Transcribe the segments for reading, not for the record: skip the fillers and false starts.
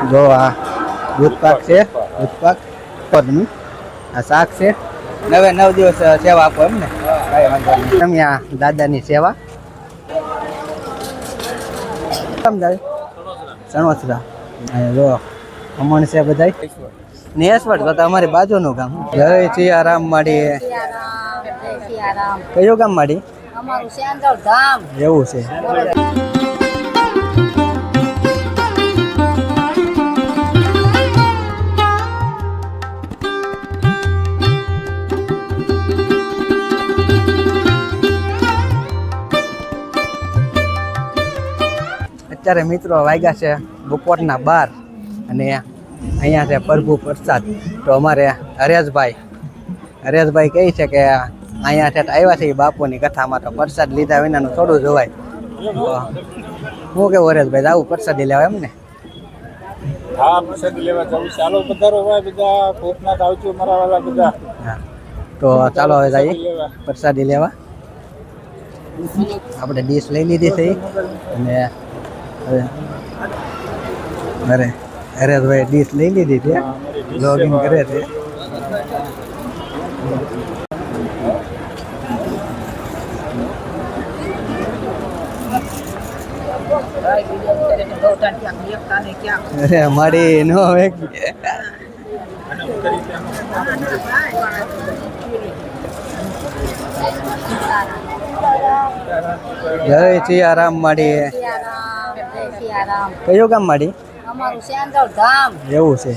જો આ દૂધ પાક છે, દૂધ પાક પદનું આ શાક છે. 9 દિવસ સેવા આપો એમ ને? કઈ વાંધો નહીં. તમે આ દાદાની સેવા સણોસરા જો અમણ છે બધાય નેસવડ તો અમારી બાજુનું ગામ. જય સિયારામ માડી. કયું ગામ માડી? એવું છે. અત્યારે મિત્રો વાગ્યા છે બપોરના 12 અને અહીંયા છે પ્રભુ પ્રસાદ. તો અમારે હરેશભાઈ કહે છે કે અહીંયા ઠેઠ આવ્યા છે એ બાપુની કથામાં, તો પ્રસાદ લીધા વિનાનું થોડું જોવાય. હું કેવું હરેશભાઈ, આવું પ્રસાદી લેવા એમ ને? હા, પ્રસાદી લેવા જવું. ચાલો પધારો ભાઈ, બધા ભૂખનાથ આવજો મારા વાલા બધા. હા, તો ચાલો હવે જઈએ પ્રસાદી લેવા. આપણે ડીશ લઈ લીધી છે અને હવે હરેશભાઈ ડીશ લઈ લીધી છે, લોગિંગ કરે છે. અરે મારી નો જય સિયારામ માડી. કયું ગામ માડી? એવું છે.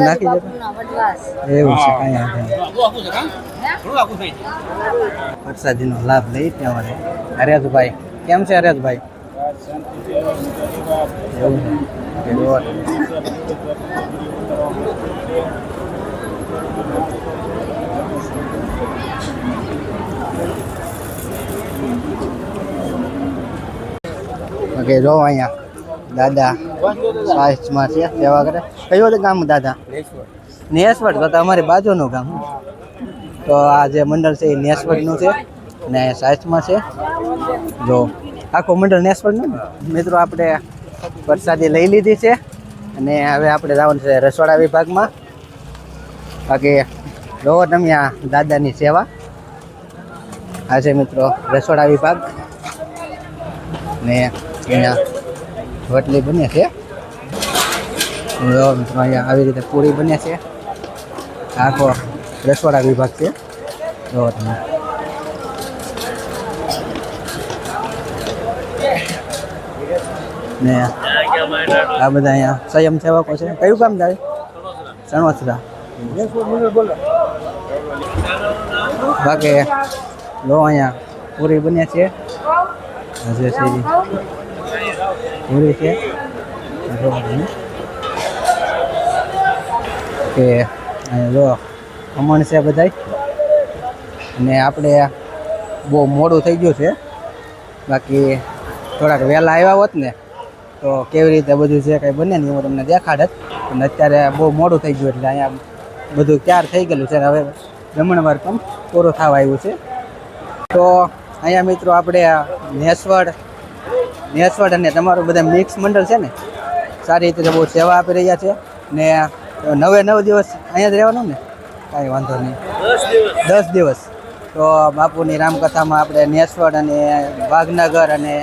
નાખી દે એવું છે. કઈ પ્રસાદીનો લાભ લઈ ત્યાં હરેશભાઈ. કેમ છે હરેશભાઈ? એવું છે. ઓકે, જો અહીંયા દાદા સાહિત્યમાં છે, સેવા કરે. કયું ગામ દાદા? નેસવડ તો અમારી બાજુનું ગામ. તો આ જે મંડળ છે એ નેસવડનું છે ને સાહિત્યમાં છે. જો આખું મંડળ નેસવડનું ને. મિત્રો આપણે પ્રસાદી લઈ લીધી છે અને હવે આપણે જવાનું છે રસોડા વિભાગમાં. બાકી જોવો તમે આ દાદાની સેવા. આ છે મિત્રો રસોડા વિભાગ ને અહીંયા રોટલી બને છે. મિત્રો અહીંયા આવી રીતે પૂરી બને છે. આખો રસોડા વિભાગ છે. જો તમે ને આ બધા અહીંયા સ્વયં સેવકો છે. કયું કામ થાય? સણોસરા. બાકી લો અહીંયા પૂરી બને છે. હજે સીધી પૂરી છે કે જો ખમણ છે બધાય. અને આપણે બહુ મોડું થઈ ગયું છે. બાકી થોડાક વહેલા આવ્યા હોત ને તો કેવી રીતે બધું છે કંઈ બને નહીં હું તમને દેખાડત. પણ અત્યારે બહુ મોડું થઈ ગયું એટલે અહીંયા બધું તૈયાર થઈ ગયેલું છે. હવે જમણવાર પણ પૂરું થવા આવ્યું છે. તો અહીંયા મિત્રો આપણે નેસવડ અને તમારું બધા મિક્સ મંડળ છે ને સારી રીતે બહુ સેવા આપી રહ્યા છે. ને 9 દિવસ અહીંયા જ રહેવાનું ને? કાંઈ વાંધો નહીં. 10 દિવસ તો બાપુની રામકથામાં આપણે નેસવડ અને વાઘનગર અને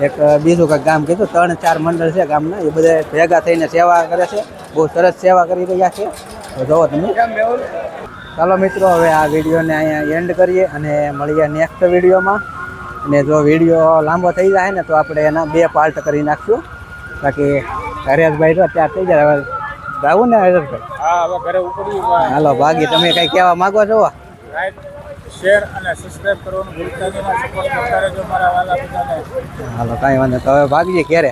એક બીજું કંઈક ગામ કીધું, 3-4 મંડળ છે ગામના. એ બધા ભેગા થઈને સેવા કરે છે. બહુ સરસ સેવા કરી રહ્યા છે. તો જુઓ તમે. ચાલો મિત્રો, હવે આ વિડીયોને અહીંયા એન્ડ કરીએ અને મળીએ નેક્સ્ટ વિડીયોમાં. અને જો વિડીયો લાંબો થઈ જાય ને તો આપણે એના 2 પાર્ટ કરી નાખશું. બાકી હરેશભાઈ તો ત્યાં થઈ જાય. હવે જાવું ને હરેશભાઈ? હા, હવે ઘરે ઉપડી. હાલો ભાગી. તમે કંઈ કહેવા માગો છો? લાઈક, શેર અને સબસ્ક્રાઇબ કરવાનું ભૂલતા નહીં. સપોર્ટ કરતા રહેજો મારા વાલા બધાને. હાલો, કાંઈ વાંધો. તો હવે ભાગીએ ક્યારે?